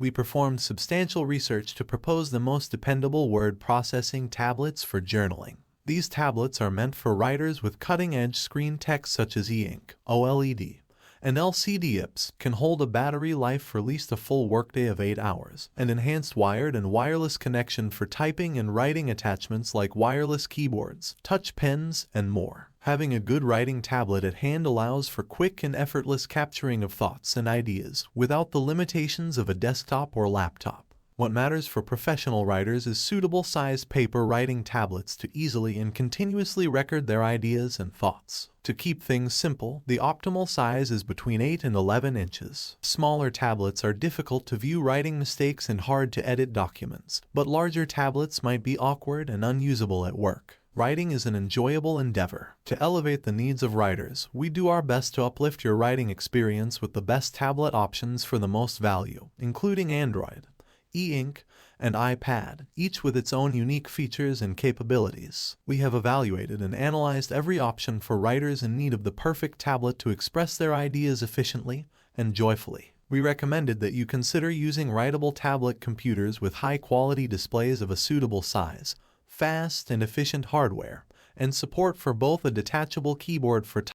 we performed substantial research to propose the most dependable word processing tablets for journaling. These tablets are meant for writers with cutting-edge screen tech such as e-ink, OLED, and LCD IPS, can hold a battery life for at least a full workday of 8 hours, and enhanced wired and wireless connection for typing and writing attachments like wireless keyboards, touch pens, and more. Having a good writing tablet at hand allows for quick and effortless capturing of thoughts and ideas without the limitations of a desktop or laptop. What matters for professional writers is suitable sized paper writing tablets to easily and continuously record their ideas and thoughts. To keep things simple, the optimal size is between 8 and 11 inches. Smaller tablets are difficult to view writing mistakes and hard to edit documents, but larger tablets might be awkward and unusable at work. Writing is an enjoyable endeavor. To elevate the needs of writers, we do our best to uplift your writing experience with the best tablet options for the most value, including Android, e-ink, and iPad, each with its own unique features and capabilities. We have evaluated and analyzed every option for writers in need of the perfect tablet to express their ideas efficiently and joyfully. We recommended that you consider using writable tablet computers with high-quality displays of a suitable size, fast and efficient hardware, and support for both a detachable keyboard for